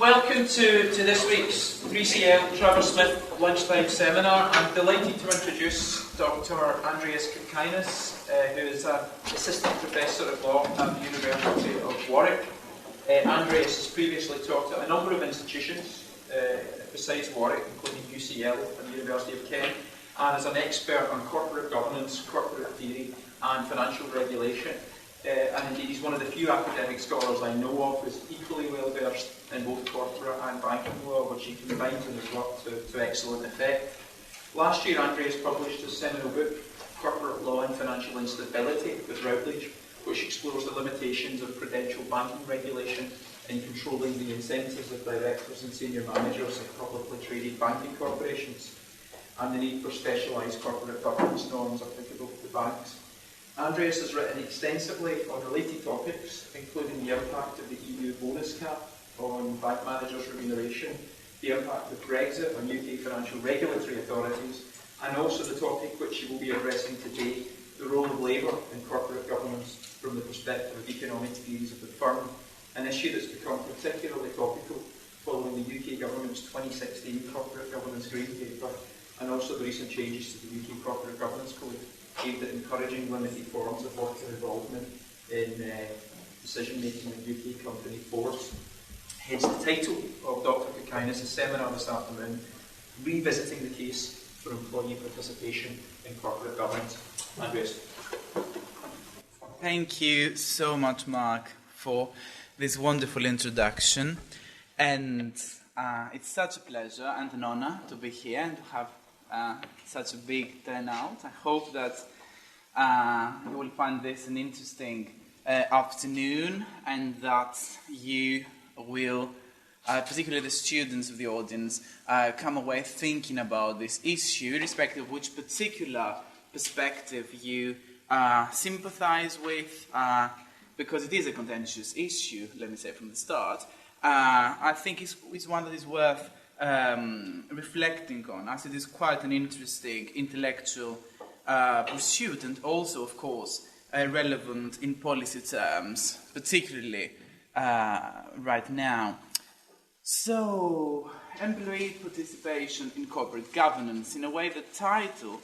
welcome to this week's 3CL Trevor Smith lunchtime seminar. I'm delighted to introduce Dr. Andreas Kokkinis, who is an Assistant Professor of Law at the University of Warwick. Andreas has previously taught at a number of institutions besides Warwick, including UCL and the University of Kent, and is an expert on corporate governance, corporate theory and financial regulation. And indeed he's one of the few academic scholars I know of who's equally well versed in both corporate and banking law, which he combines in his work to excellent effect. Last year Andreas published his seminal book, Corporate Law and Financial Instability, with Routledge, which explores the limitations of prudential banking regulation in controlling the incentives of directors and senior managers of publicly traded banking corporations, and the need for specialised corporate governance norms applicable to banks. Andreas has written extensively on related topics, including the impact of the EU bonus cap on bank managers' remuneration, the impact of Brexit on UK financial regulatory authorities, and also the topic which he will be addressing today, the role of labour in corporate governance from the perspective of economic theories of the firm, an issue that's become particularly topical following the UK Government's 2016 Corporate Governance Green Paper, and also the recent changes to the UK Corporate Governance Code, aimed at encouraging limited forms of worker involvement in decision-making in UK company boards. Hence the title of Dr. Kokkinis' seminar this afternoon, Revisiting the Case for Employee Participation in Corporate Governance. Andreas. Thank you so much, Mark, for this wonderful introduction. And it's such a pleasure and an honour to be here and to have such a big turnout. I hope that you will find this an interesting afternoon, and that you will, particularly the students of the audience, come away thinking about this issue, irrespective of which particular perspective you sympathise with, because it is a contentious issue, let me say from the start. I think it's one that is worth reflecting on, as it is quite an interesting intellectual pursuit, and also, of course, relevant in policy terms, particularly right now. So, employee participation in corporate governance. In a way, the title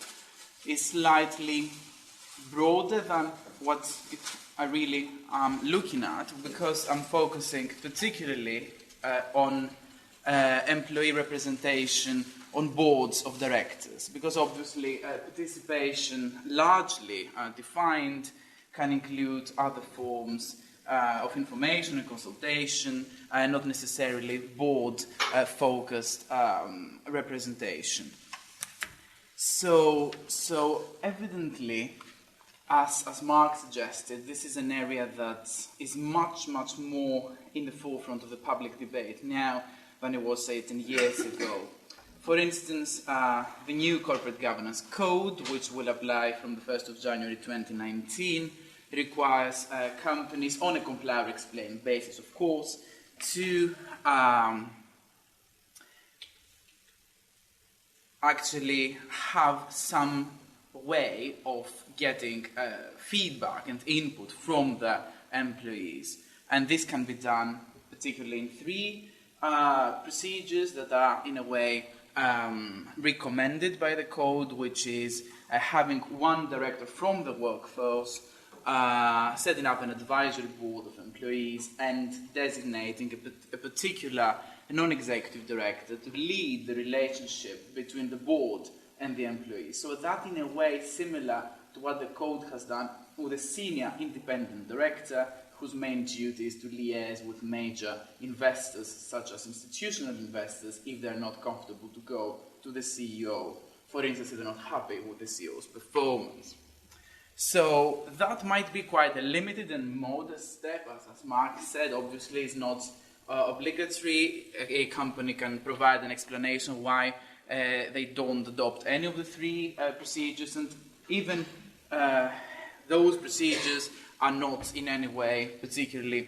is slightly broader than what I really am looking at, because I'm focusing particularly on employee representation on boards of directors, because obviously participation, largely defined, can include other forms of information and consultation, not necessarily board-focused representation. So evidently, as Mark suggested, this is an area that is much, much more in the forefront of the public debate now than it was, say, 10 years ago. For instance, the new Corporate Governance Code, which will apply from the 1st of January 2019, requires companies, on a comply or explain basis, of course, to actually have some way of getting feedback and input from the employees. And this can be done particularly in three procedures that are, in a way, recommended by the code, which is having one director from the workforce, setting up an advisory board of employees, and designating a particular non-executive director to lead the relationship between the board and the employees. So that, in a way, is similar to what the code has done with a senior independent director whose main duty is to liaise with major investors, such as institutional investors, if they're not comfortable to go to the CEO, for instance, if they're not happy with the CEO's performance. So that might be quite a limited and modest step, as Mark said. Obviously, it's not obligatory. A company can provide an explanation why they don't adopt any of the three procedures, and even those procedures are not in any way particularly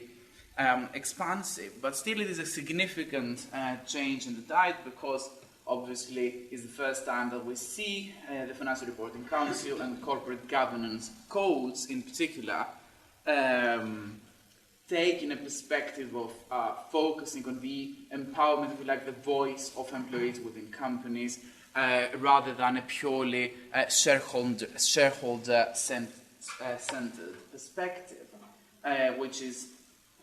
expansive. But still, it is a significant change in the tide, because obviously it's the first time that we see the Financial Reporting Council and corporate governance codes in particular taking a perspective of focusing on the empowerment, if you like, the voice of employees within companies, rather than a purely shareholder-centered perspective, which is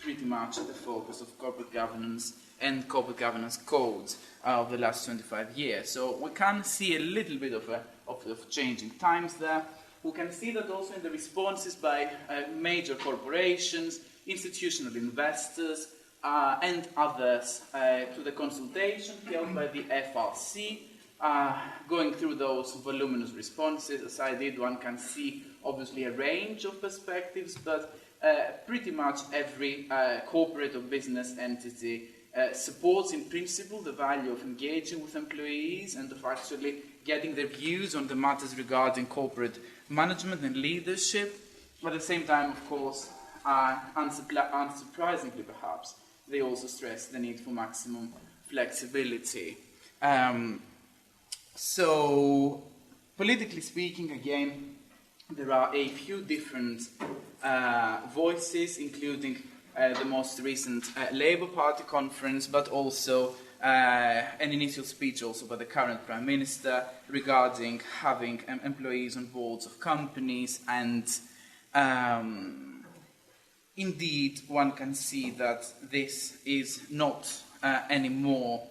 pretty much the focus of corporate governance and corporate governance codes of the last 25 years. So we can see a little bit of changing times there. We can see that also in the responses by major corporations, institutional investors, and others to the consultation held by the FRC. Going through those voluminous responses, as I did, one can see obviously a range of perspectives, but pretty much every corporate or business entity supports in principle the value of engaging with employees and of actually getting their views on the matters regarding corporate management and leadership. But at the same time, of course, unsurprisingly perhaps, they also stress the need for maximum flexibility. So, politically speaking, again, there are a few different voices, including the most recent Labour Party conference, but also an initial speech also by the current Prime Minister regarding having employees on boards of companies, and indeed one can see that this is not anymore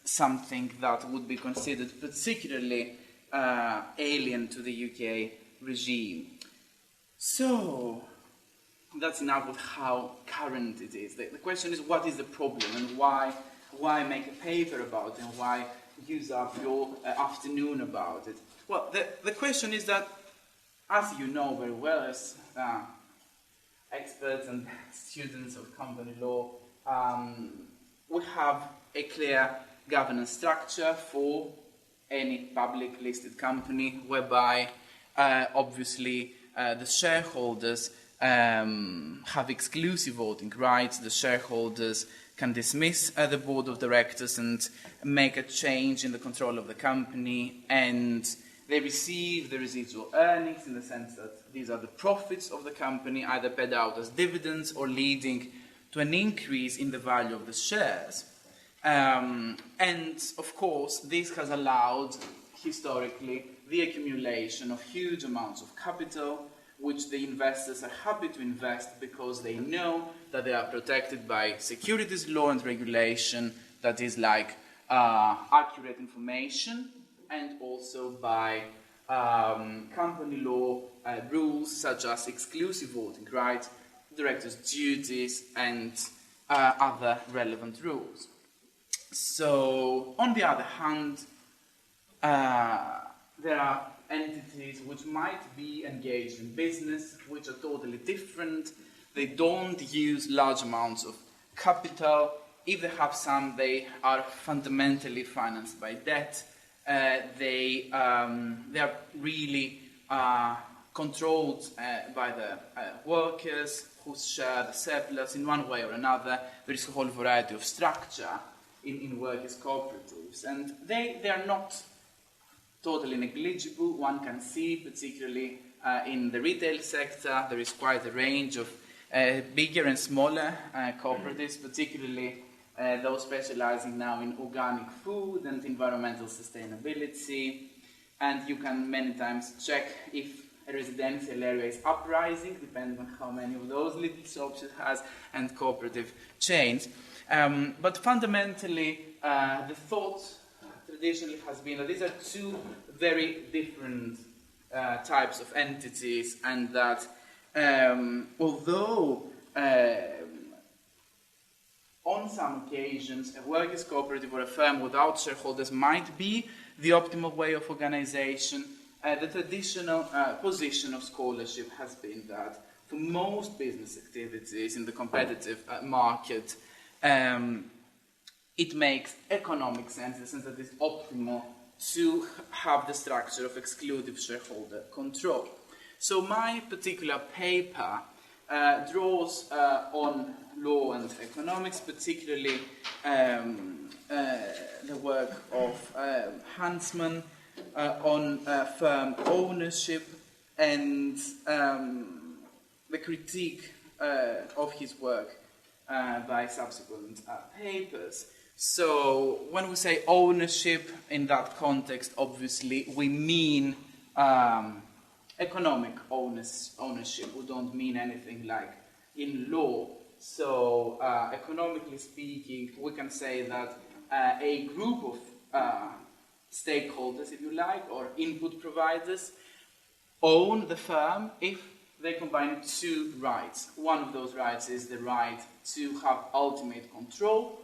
something that would be considered particularly alien to the UK regime. So, that's enough with how current it is. The question is, what is the problem, and why make a paper about it, and why use up your afternoon about it? Well, the question is that, as you know very well as experts and students of company law, we have a clear governance structure for any public listed company, whereby obviously the shareholders have exclusive voting rights. The shareholders can dismiss the board of directors and make a change in the control of the company, and they receive the residual earnings in the sense that these are the profits of the company, either paid out as dividends or leading to an increase in the value of the shares. And of course, this has allowed historically the accumulation of huge amounts of capital, which the investors are happy to invest because they know that they are protected by securities law and regulation, that is like accurate information, and also by company law rules such as exclusive voting rights, directors' duties, and other relevant rules. So, on the other hand, there are entities which might be engaged in business, which are totally different. They don't use large amounts of capital. If they have some, they are fundamentally financed by debt. They are really controlled by the workers who share the surplus in one way or another. There is a whole variety of structure in workers' cooperatives, and they are not totally negligible. One can see, particularly in the retail sector, there is quite a range of bigger and smaller cooperatives, particularly those specializing now in organic food and environmental sustainability. And you can many times check if a residential area is uprising, depending on how many of those little shops it has, and cooperative chains. But fundamentally, the thought traditionally has been that these are two very different types of entities, and that although on some occasions a workers' cooperative or a firm without shareholders might be the optimal way of organization, the traditional position of scholarship has been that for most business activities in the competitive market, it makes economic sense, in the sense that it's optimal to have the structure of exclusive shareholder control. So my particular paper draws on law and economics, particularly the work of Huntsman on firm ownership, and the critique of his work by subsequent papers. So when we say ownership in that context, obviously we mean economic ownership. We don't mean anything like in law. So economically speaking, we can say that a group of stakeholders, if you like, or input providers, own the firm if they combine two rights. One of those rights is the right to have ultimate control,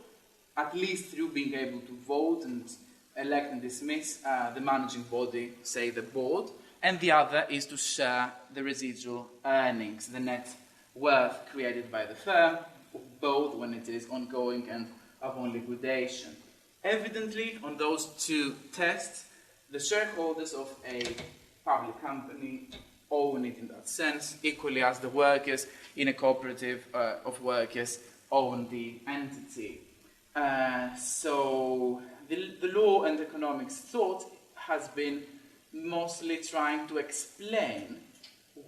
at least through being able to vote and elect and dismiss the managing body, say the board, and the other is to share the residual earnings, the net worth created by the firm, both when it is ongoing and upon liquidation. Evidently, on those two tests, the shareholders of a public company own it in that sense, equally as the workers in a cooperative of workers own the entity. So the law and economics thought has been mostly trying to explain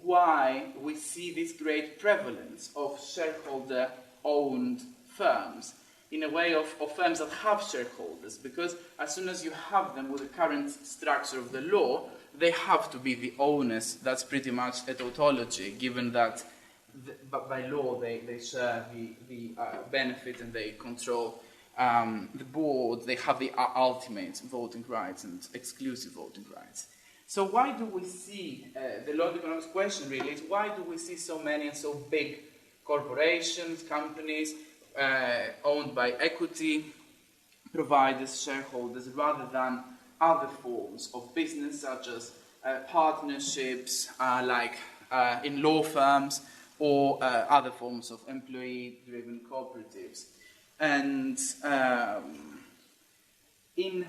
why we see this great prevalence of shareholder-owned firms, in a way of firms that have shareholders, because as soon as you have them with the current structure of the law, they have to be the owners. That's pretty much a tautology, given that by law they share the benefit and they control the board, they have the ultimate voting rights and exclusive voting rights. So why do we see, the law of economics question really is, why do we see so many and so big corporations, companies, owned by equity providers, shareholders, rather than other forms of business such as partnerships, like in law firms, or other forms of employee-driven cooperatives. And in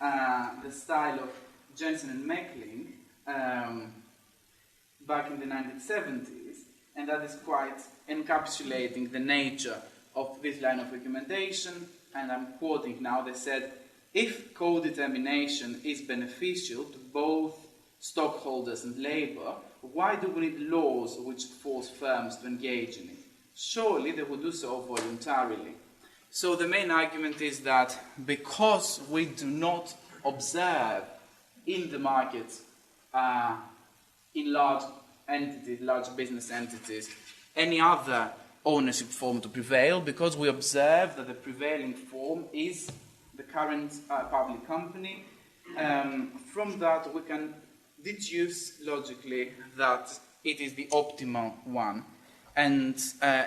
the style of Jensen and Meckling back in the 1970s, and that is quite encapsulating the nature of this line of recommendation, and I'm quoting now, they said, if codetermination is beneficial to both stockholders and labour, why do we need laws which force firms to engage in it? Surely they would do so voluntarily. So the main argument is that because we do not observe in the market, in large entities, large business entities, any other ownership form to prevail, because we observe that the prevailing form is the current public company, from that we can deduce logically that it is the optimal one. And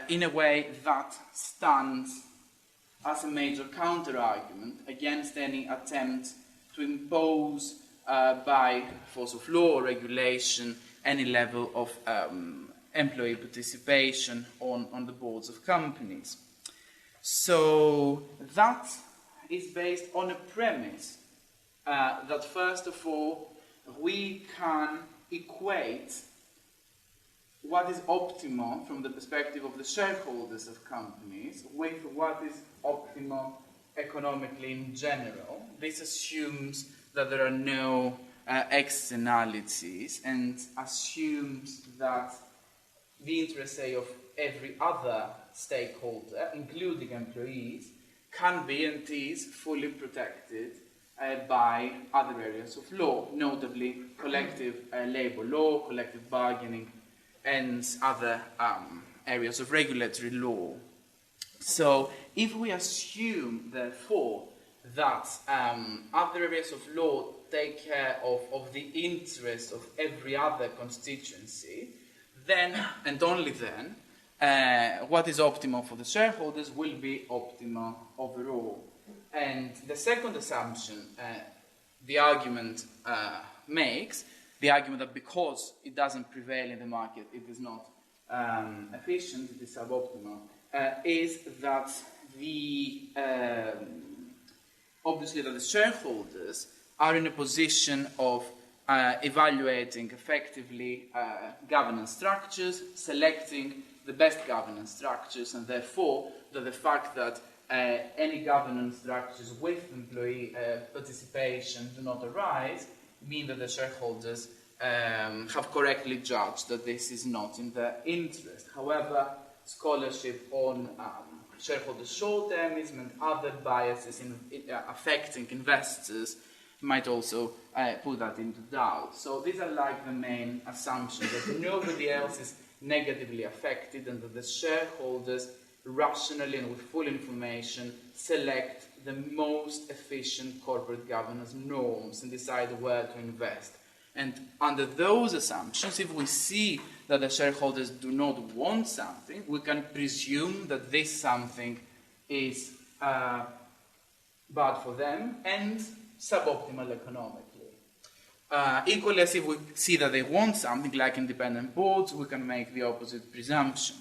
in a way that stands as a major counter-argument against any attempt to impose by force of law or regulation any level of employee participation on the boards of companies. So that is based on a premise that first of all we can equate what is optimal from the perspective of the shareholders of companies with what is optimal economically in general. This assumes that there are no externalities and assumes that the interests, say, of every other stakeholder, including employees, can be and is fully protected by other areas of law, notably collective labor law, collective bargaining, and other areas of regulatory law. So if we assume, therefore, that other areas of law take care of the interests of every other constituency, then, and only then, what is optimal for the shareholders will be optimal overall. And the second assumption the argument makes, the argument that because it doesn't prevail in the market, it is not efficient, it is suboptimal, is that obviously that the shareholders are in a position of evaluating effectively governance structures, selecting the best governance structures, and therefore that the fact that any governance structures with employee participation do not arise mean that the shareholders have correctly judged that this is not in their interest. However, scholarship on shareholder short-termism and other biases affecting investors might also put that into doubt. So these are like the main assumptions, that nobody else is negatively affected and that the shareholders rationally and with full information select the most efficient corporate governance norms and decide where to invest. And under those assumptions, if we see that the shareholders do not want something, we can presume that this something is bad for them and suboptimal economically. Equally, as if we see that they want something, like independent boards, we can make the opposite presumption.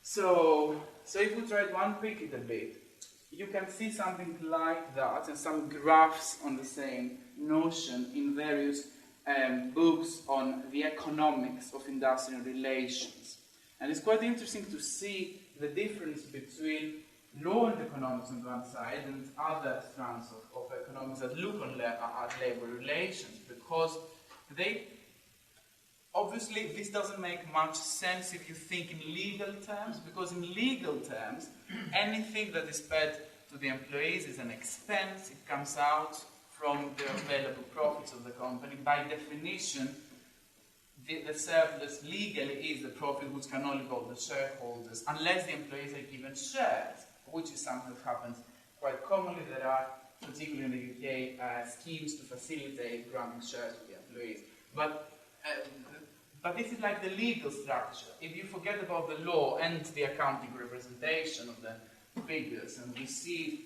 So if we try to unpick it a bit, you can see something like that and some graphs on the same notion in various books on the economics of industrial relations. And it's quite interesting to see the difference between law and economics on one side and other strands of economics that look at labor relations, because obviously this doesn't make much sense if you think in legal terms, because in legal terms, anything that is paid to the employees is an expense. It comes out from the available profits of the company. By definition, the surplus legally is the profit which can only go to the shareholders, unless the employees are given shares, which is something that happens quite commonly. There are, particularly in the UK, schemes to facilitate granting shares to the employees. But this is like the legal structure. If you forget about the law and the accounting representation of the figures, and we see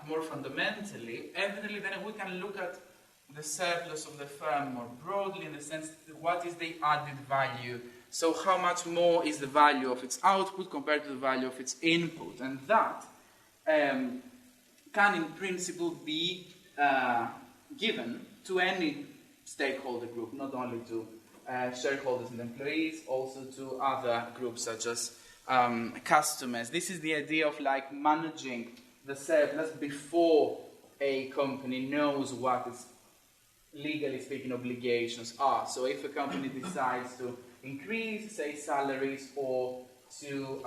more fundamentally, evidently then we can look at the surplus of the firm more broadly, in the sense that what is the added value. So how much more is the value of its output compared to the value of its input? And that can in principle be given to any stakeholder group, not only to shareholders and employees, also to other groups such as customers. This is the idea of like managing the surplus before a company knows what its, legally speaking, obligations are. So if a company decides to increase, say, salaries or to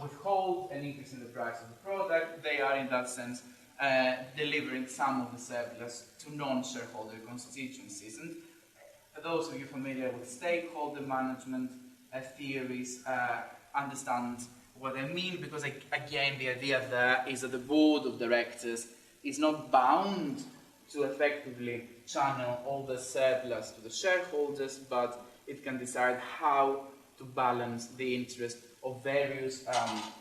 withhold an increase in the price of the product, they are in that sense delivering some of the surplus to non-shareholder constituencies. And for those of you familiar with stakeholder management theories, understand what I mean, because again the idea there is that the board of directors is not bound to effectively channel all the surplus to the shareholders, but it can decide how to balance the interest of various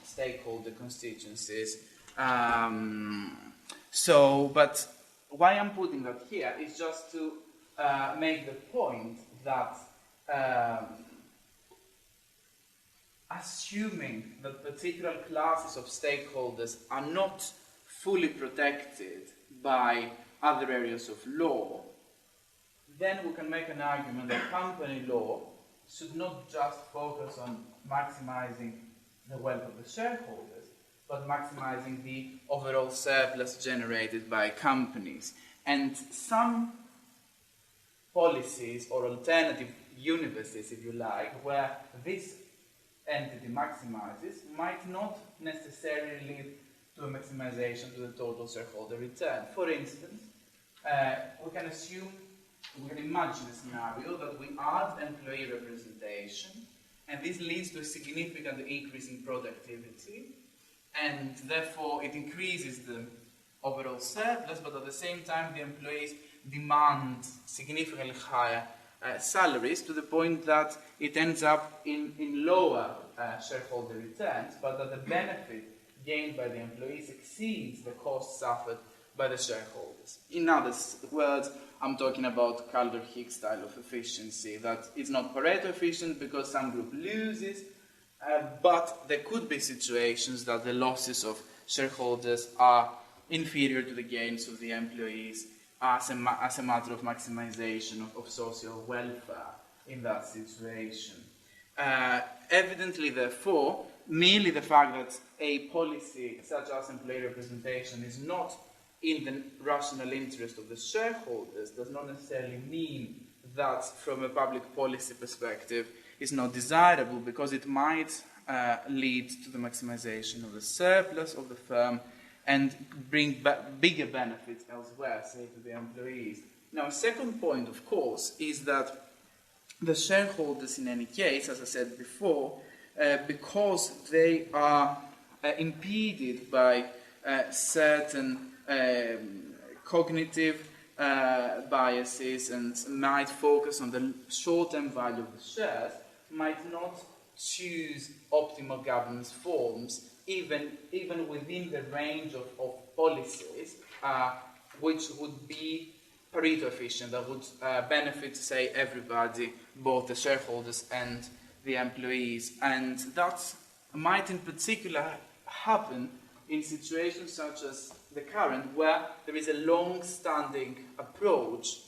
stakeholder constituencies. But why I'm putting that here is just to make the point that assuming that particular classes of stakeholders are not fully protected by other areas of law, then we can make an argument that company law should not just focus on maximizing the wealth of the shareholders, but maximizing the overall surplus generated by companies. And some policies or alternative universes, if you like, where this entity maximizes might not necessarily lead to a maximization to the total shareholder return. For instance, we can imagine a scenario that we add employee representation, and this leads to a significant increase in productivity, and therefore it increases the overall surplus, but at the same time the employees demand significantly higher salaries, to the point that it ends up in lower shareholder returns, but that the benefit gained by the employees exceeds the cost suffered by the shareholders. In other words, I'm talking about Kaldor-Hicks style of efficiency, that it's not Pareto efficient because some group loses, but there could be situations that the losses of shareholders are inferior to the gains of the employees as a matter of maximization of social welfare in that situation. Evidently, therefore, merely the fact that a policy such as employee representation is not in the rational interest of the shareholders does not necessarily mean that from a public policy perspective is not desirable because it might lead to the maximization of the surplus of the firm and bring bigger benefits elsewhere, say to the employees. Now, a second point, of course, is that the shareholders, in any case, as I said before, because they are impeded by certain cognitive biases and might focus on the short-term value of the shares, might not choose optimal governance forms, even within the range of policies, which would be Pareto efficient, that would benefit, say, everybody, both the shareholders and the employees. And that might in particular happen in situations such as the current, where there is a long-standing approach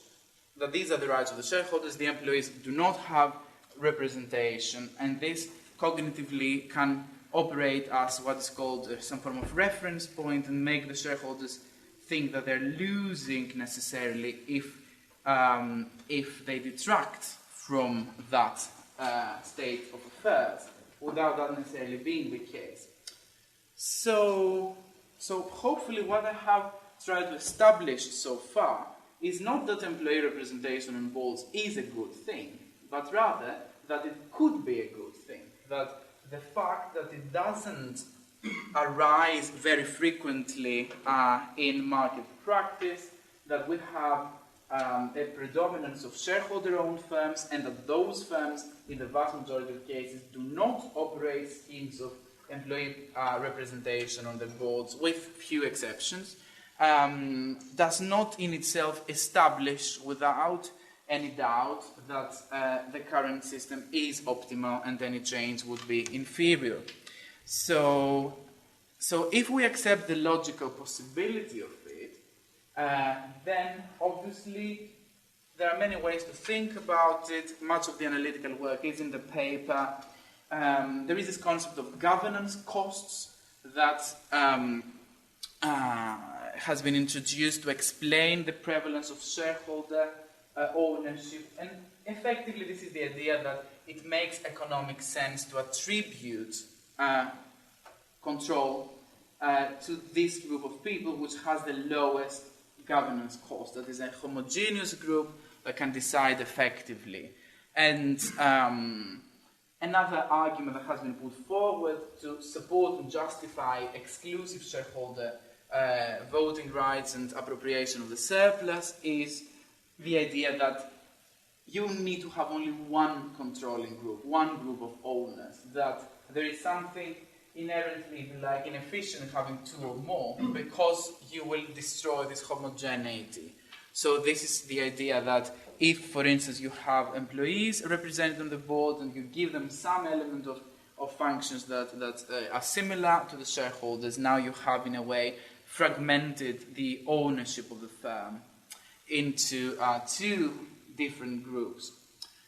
that these are the rights of the shareholders, the employees do not have representation, and this cognitively can operate as what is called some form of reference point and make the shareholders think that they're losing necessarily if they detract from that state of affairs, without that necessarily being the case. So hopefully what I have tried to establish so far is not that employee representation on boards is a good thing, but rather that it could be a good thing, that the fact that it doesn't arise very frequently in market practice, that we have a predominance of shareholder-owned firms, and that those firms, in the vast majority of cases, do not operate schemes of employee representation on the boards, with few exceptions, does not in itself establish without any doubt that the current system is optimal and any change would be inferior. So if we accept the logical possibility of it, then obviously there are many ways to think about it. Much of the analytical work is in the paper. There is this concept of governance costs that has been introduced to explain the prevalence of shareholder ownership, and effectively this is the idea that it makes economic sense to attribute control to this group of people which has the lowest governance cost, that is a homogeneous group that can decide effectively. And another argument that has been put forward to support and justify exclusive shareholder voting rights and appropriation of the surplus is the idea that you need to have only one controlling group, one group of owners, that there is something inherently like inefficient in having two or more because you will destroy this homogeneity. So this is the idea that if, for instance, you have employees represented on the board and you give them some element of functions that are similar to the shareholders, now you have in a way fragmented the ownership of the firm into two different groups.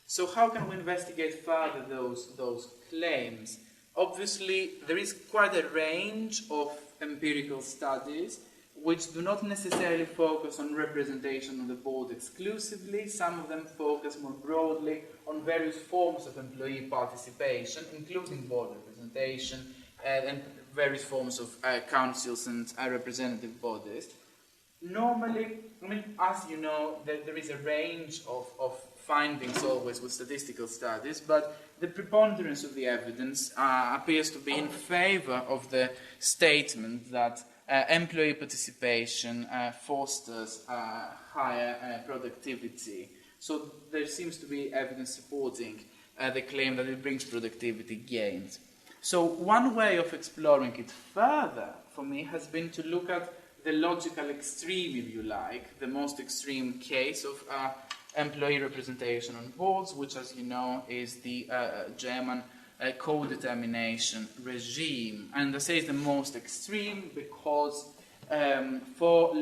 So how can we investigate further those claims? Obviously, there is quite a range of empirical studies which do not necessarily focus on representation on the board exclusively. Some of them focus more broadly on various forms of employee participation, including board representation and various forms of councils and representative bodies. Normally, as you know, there is a range of findings always with statistical studies, but the preponderance of the evidence appears to be in favor of the statement that employee participation fosters higher productivity. So there seems to be evidence supporting the claim that it brings productivity gains. So one way of exploring it further, for me, has been to look at the logical extreme, if you like, the most extreme case of employee representation on boards, which, as you know, is the German codetermination regime. And I say it's the most extreme because for the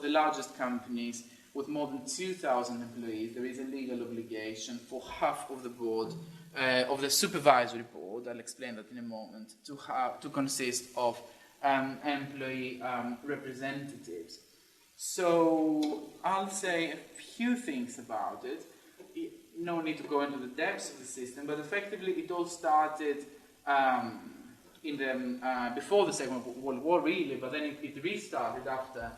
largest companies with more than 2,000 employees, there is a legal obligation for half of the board, of the supervisory board, I'll explain that in a moment, to consist of employee representatives. So I'll say a few things about it. no need to go into the depths of the system, but effectively it all started before the Second World War, really, but then it restarted after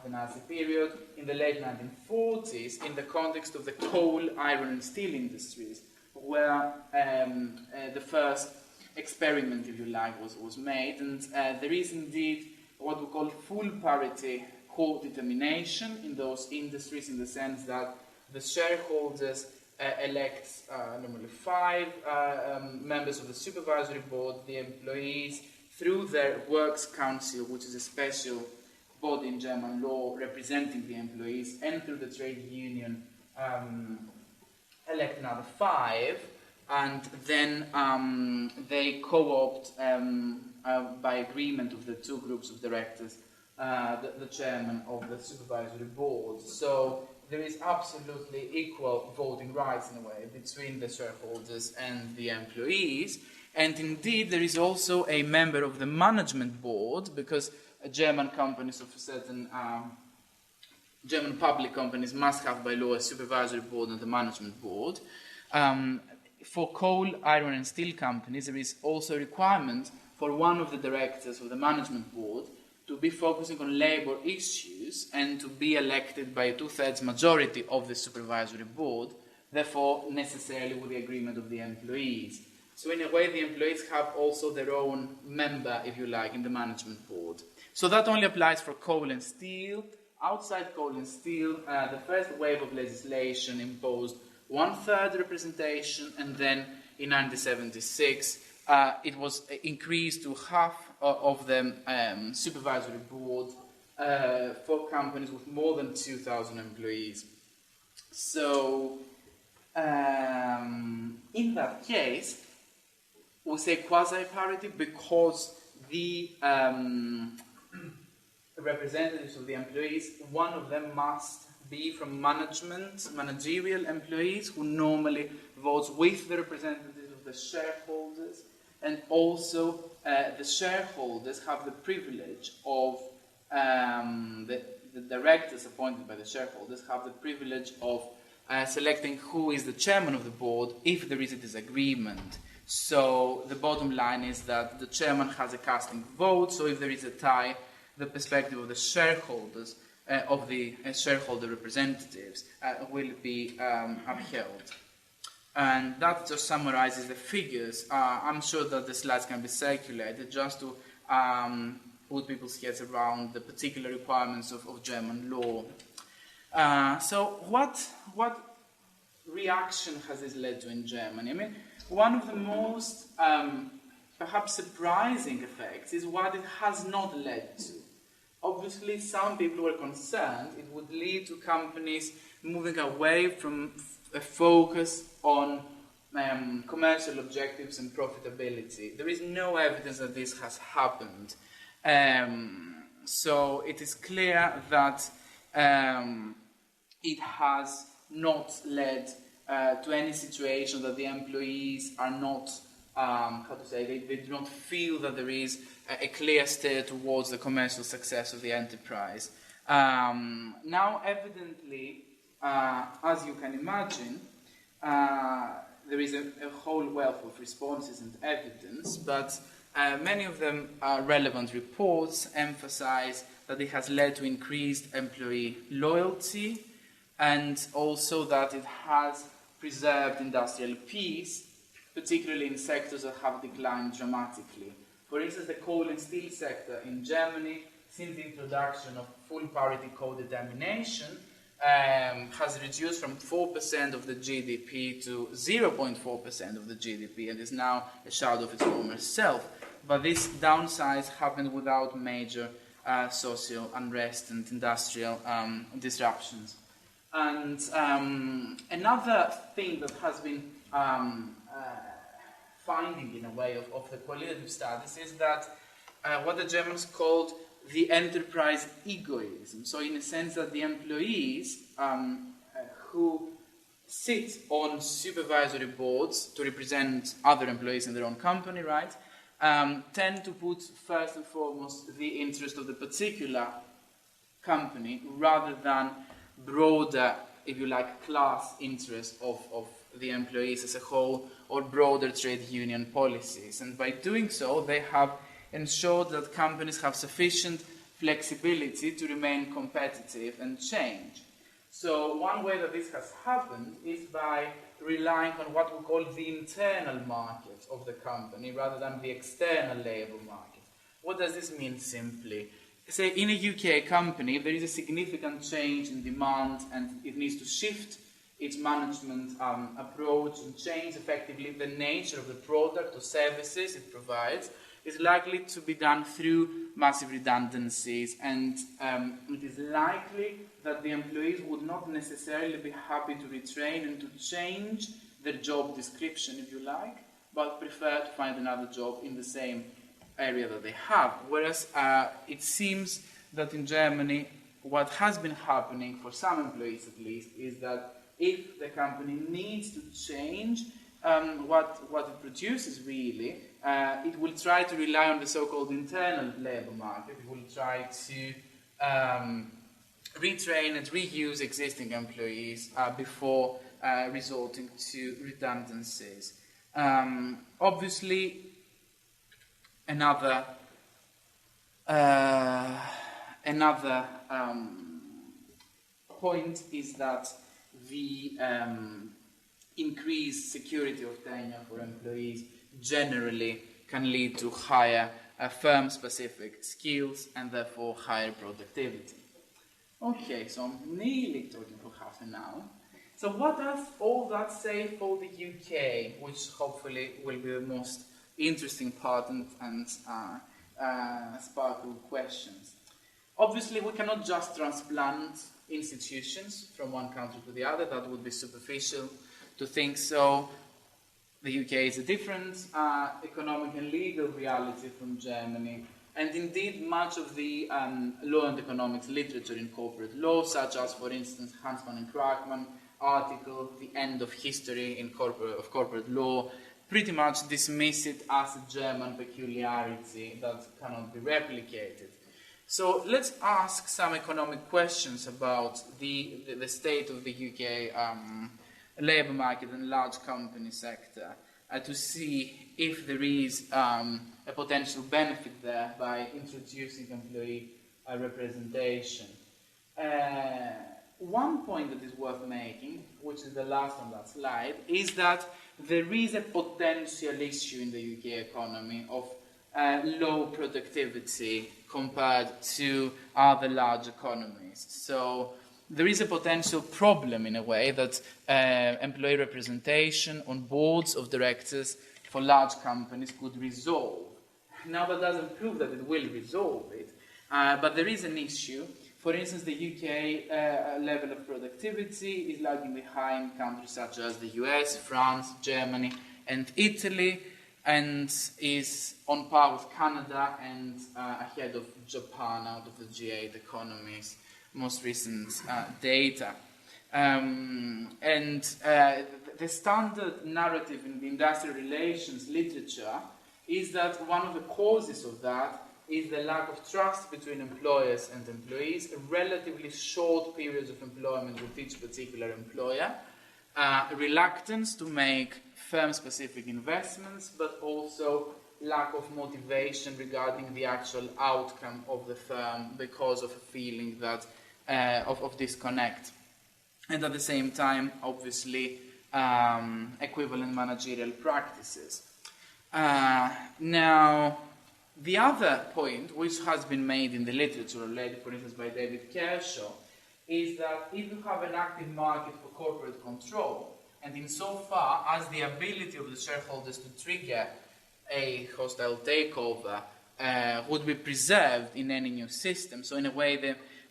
the Nazi period in the late 1940s in the context of the coal, iron and steel industries, where the first experiment, if you like, was made. And there is indeed what we call full parity codetermination in those industries, in the sense that the shareholders elect normally 5 members of the supervisory board, the employees, through their works council, which is a special body in German law representing the employees, and through the trade union elect another 5, and then they co-opt by agreement of the 2 groups of directors the chairman of the supervisory board. So there is absolutely equal voting rights in a way between the shareholders and the employees, and indeed there is also a member of the management board, because German companies of certain German public companies must have by law a supervisory board and a management board. For coal, iron and steel companies, there is also a requirement for one of the directors of the management board to be focusing on labor issues and to be elected by a 2/3 majority of the supervisory board, therefore necessarily with the agreement of the employees. So in a way, the employees have also their own member, if you like, in the management board. So that only applies for coal and steel. Outside coal and steel, the first wave of legislation imposed 1/3 representation, and then in 1976 it was increased to half of the supervisory board for companies with more than 2,000 employees. So in that case, we say quasi-parity because the representatives of the employees, one of them must be from managerial employees, who normally votes with the representatives of the shareholders, and also the shareholders have the privilege of the directors appointed by the shareholders have the privilege of selecting who is the chairman of the board if there is a disagreement. So the bottom line is that the chairman has a casting vote, so if there is a tie, the perspective of the shareholders, of the shareholder representatives, will be upheld. And that just summarizes the figures. I'm sure that the slides can be circulated just to put people's heads around the particular requirements of German law. So what reaction has this led to in Germany? I mean, one of the most perhaps surprising effects is what it has not led to. Obviously, some people were concerned it would lead to companies moving away from a focus on commercial objectives and profitability. There is no evidence that this has happened. So it is clear that it has not led to any situation that the employees are not, they do not feel that there is a clear steer towards the commercial success of the enterprise. Now, evidently, as you can imagine, there is a whole wealth of responses and evidence, but many of them are relevant reports emphasize that it has led to increased employee loyalty, and also that it has preserved industrial peace, particularly in sectors that have declined dramatically. For instance, the coal and steel sector in Germany, since the introduction of full parity codetermination, has reduced from 4% of the GDP to 0.4% of the GDP, and is now a shadow of its former self. But this downsize happened without major social unrest and industrial disruptions. And another thing that has been finding in a way of the qualitative studies is that what the Germans called the enterprise egoism. So in a sense that the employees who sit on supervisory boards to represent other employees in their own company, right, tend to put first and foremost the interest of the particular company rather than broader if you like, class interest of the employees as a whole, or broader trade union policies. And by doing so, they have ensured that companies have sufficient flexibility to remain competitive and change. So one way that this has happened is by relying on what we call the internal market of the company rather than the external labour market. What does this mean simply? Say in a UK company, if there is a significant change in demand and it needs to shift its management approach and change effectively the nature of the product or services it provides, is likely to be done through massive redundancies, and it is likely that the employees would not necessarily be happy to retrain and to change their job description, if you like, but prefer to find another job in the same area that they have. Whereas it seems that in Germany, what has been happening for some employees at least is that if the company needs to change what it produces really, it will try to rely on the so-called internal labour market. It will try to retrain and reuse existing employees before resorting to redundancies. Obviously, another point is that the increased security of tenure for employees generally can lead to higher firm-specific skills and therefore higher productivity. Okay, so I'm nearly talking for half an hour. So what does all that say for the UK, which hopefully will be the most interesting part and spark questions? Obviously, we cannot just transplant institutions from one country to the other. That would be superficial to think so. The UK is a different economic and legal reality from Germany, and indeed much of the law and economics literature in corporate law, such as, for instance, Hansmann and Krachmann article, The End of History in Corporate Law, pretty much dismiss it as a German peculiarity that cannot be replicated. So let's ask some economic questions about the state of the UK labour market and large company sector to see if there is a potential benefit there by introducing employee representation. One point that is worth making, which is the last on that slide, is that there is a potential issue in the UK economy of low productivity compared to other large economies. So there is a potential problem in a way that employee representation on boards of directors for large companies could resolve. Now that doesn't prove that it will resolve it, but there is an issue. For instance, the UK level of productivity is lagging behind countries such as the US, France, Germany, and Italy, and is on par with Canada and ahead of Japan out of the G8 economies, most recent data. The standard narrative in the industrial relations literature is that one of the causes of that is the lack of trust between employers and employees, relatively short periods of employment with each particular employer, reluctance to make firm-specific investments, but also lack of motivation regarding the actual outcome of the firm because of a feeling that of disconnect. And at the same time, obviously, equivalent managerial practices. Now, the other point, which has been made in the literature already, for instance, by David Kershaw, is that if you have an active market for corporate control, and insofar as the ability of the shareholders to trigger a hostile takeover would be preserved in any new system, so in a way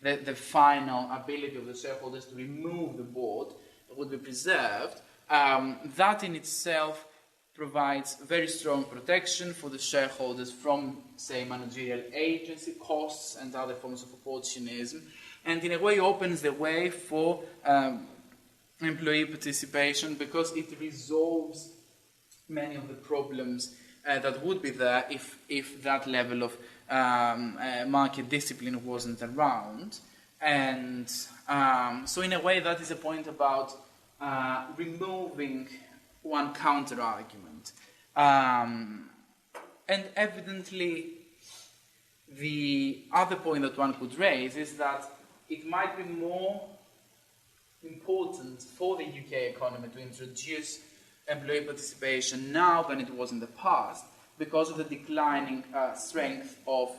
the final ability of the shareholders to remove the board would be preserved, that in itself provides very strong protection for the shareholders from, say, managerial agency costs and other forms of opportunism, and in a way opens the way for employee participation because it resolves many of the problems that would be there if that level of market discipline wasn't around. And so in a way that is a point about removing one counter-argument. And evidently the other point that one could raise is that it might be more important for the UK economy to introduce employee participation now than it was in the past because of the declining strength of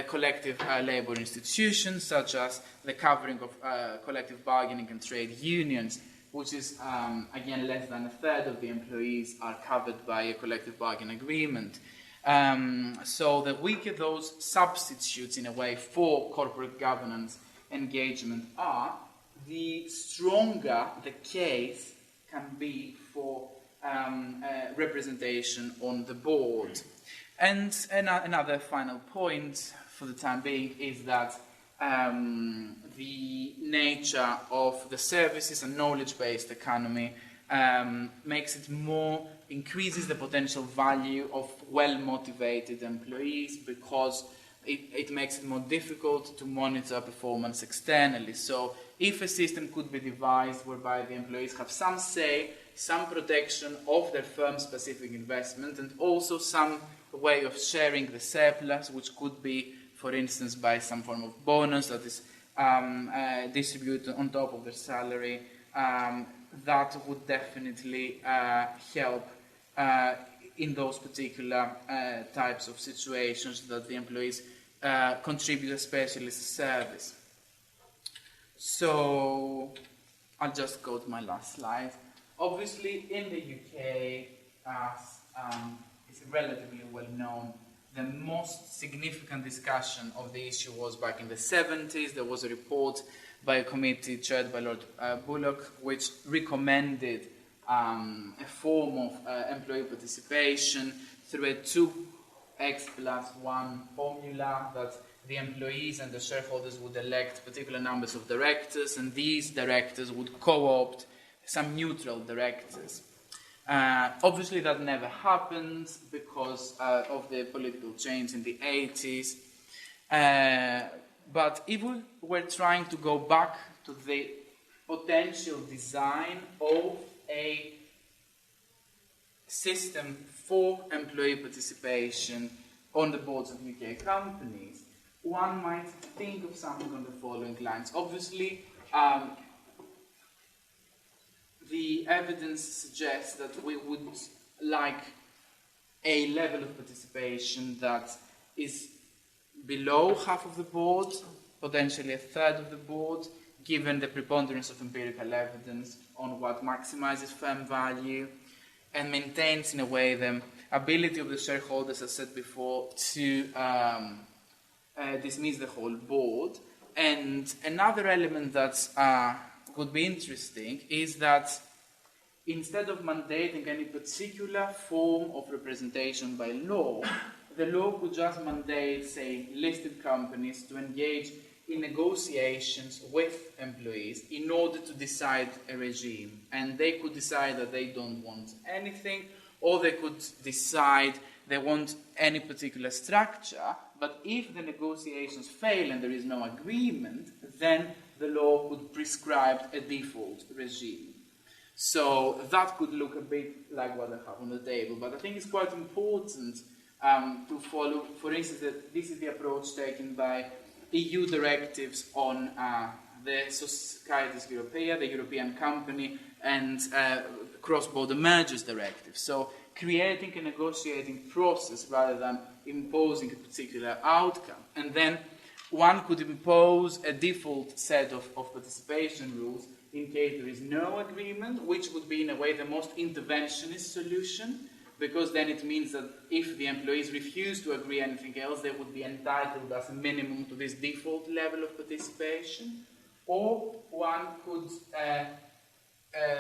collective labour institutions, such as the covering of collective bargaining and trade unions, which is, again, less than a third of the employees are covered by a collective bargaining agreement. So the weaker those substitutes, in a way, for corporate governance engagement are, the stronger the case can be for representation on the board. And another final point for the time being is that the nature of the services and knowledge-based economy increases the potential value of well-motivated employees because it makes it more difficult to monitor performance externally. So if a system could be devised whereby the employees have some say, some protection of their firm-specific investment, and also some way of sharing the surplus, which could be, for instance, by some form of bonus that is distributed on top of their salary, that would definitely help in those particular types of situations that the employees contribute a specialist service. So I'll just go to my last slide. Obviously, in the UK, as it's relatively well known, the most significant discussion of the issue was back in the 70s. There was a report by a committee chaired by Lord Bullock, which recommended a form of employee participation through a 2x+1 formula that the employees and the shareholders would elect particular numbers of directors, and these directors would co-opt some neutral directors. Obviously that never happened because of the political change in the 80s. But if we were trying to go back to the potential design of a system for employee participation on the boards of UK companies, one might think of something on the following lines. Obviously, the evidence suggests that we would like a level of participation that is below half of the board, potentially a third of the board, given the preponderance of empirical evidence on what maximizes firm value and maintains, in a way, the ability of the shareholders, as said before, to dismiss the whole board. And another element that would be interesting is that instead of mandating any particular form of representation by law, the law could just mandate, say, listed companies to engage in negotiations with employees in order to decide a regime. And they could decide that they don't want anything, or they could decide they want any particular structure, but if the negotiations fail and there is no agreement, then the law could prescribe a default regime. So that could look a bit like what I have on the table, but I think it's quite important to follow. For instance, that this is the approach taken by EU directives on the Societas Europaea, the European Company, and cross-border mergers directive. So creating a negotiating process rather than imposing a particular outcome. And then one could impose a default set of participation rules in case there is no agreement, which would be in a way the most interventionist solution, because then it means that if the employees refuse to agree anything else, they would be entitled as a minimum to this default level of participation. Or one could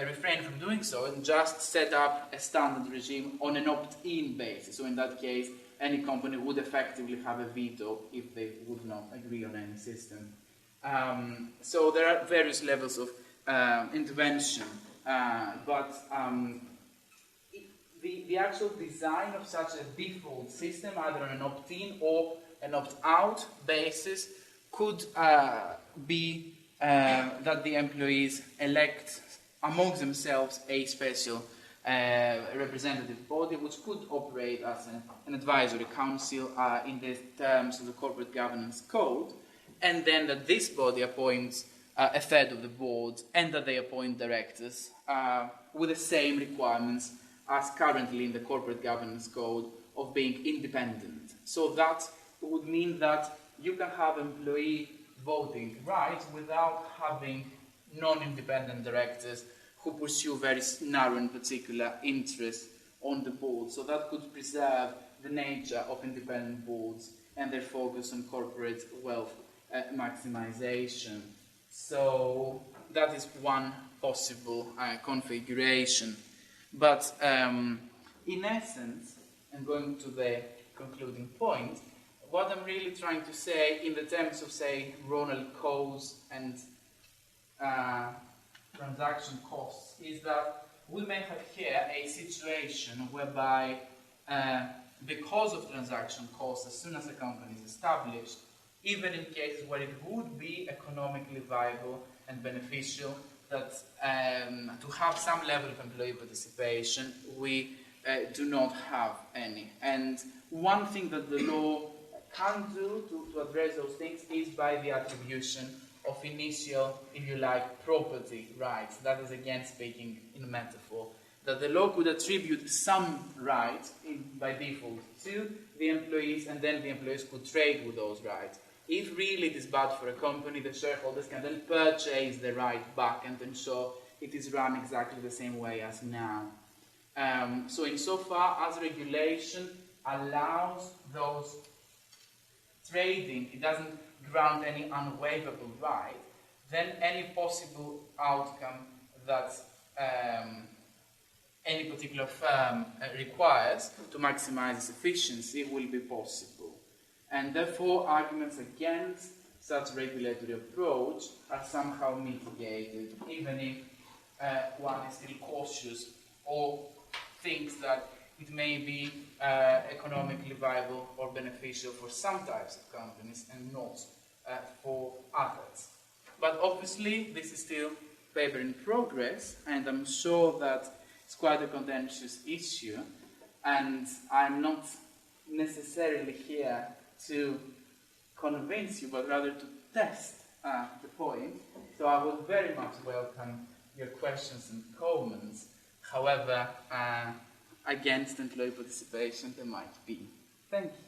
refrain from doing so and just set up a standard regime on an opt-in basis. So in that case, any company would effectively have a veto if they would not agree on any system. So there are various levels of intervention, but the actual design of such a default system, either on an opt-in or an opt-out basis, could be that the employees elect amongst themselves a special representative body which could operate as an advisory council in the terms of the Corporate Governance Code, and then that this body appoints a third of the board and that they appoint directors with the same requirements as currently in the Corporate Governance Code of being independent. So that would mean that you can have employee voting rights without having non-independent directors who pursue very narrow and particular interests on the board. So that could preserve the nature of independent boards and their focus on corporate wealth maximization. So that is one possible configuration. But in essence, and going to the concluding point, what I'm really trying to say in the terms of, say, Ronald Coase and transaction costs is that we may have here a situation whereby because of transaction costs, as soon as a company is established, even in cases where it would be economically viable and beneficial that to have some level of employee participation, we do not have any. And one thing that the law can do to address those things is by the attribution of initial, if you like, property rights. That is again speaking in metaphor. That the law could attribute some rights by default to the employees, and then the employees could trade with those rights. If really it is bad for a company, the shareholders can then purchase the right back and ensure it is run exactly the same way as now. So insofar as regulation allows those trading, it doesn't grant any unwaivable right, then any possible outcome that any particular firm requires to maximize its efficiency will be possible. And therefore, arguments against such regulatory approach are somehow mitigated, even if one is still cautious or thinks that it may be economically viable or beneficial for some types of companies and not for others. But obviously, this is still paper in progress, and I'm sure that it's quite a contentious issue, and I'm not necessarily here to convince you, but rather to test the point. So I would very much welcome your questions and comments. However, against employee participation there might be. Thank you.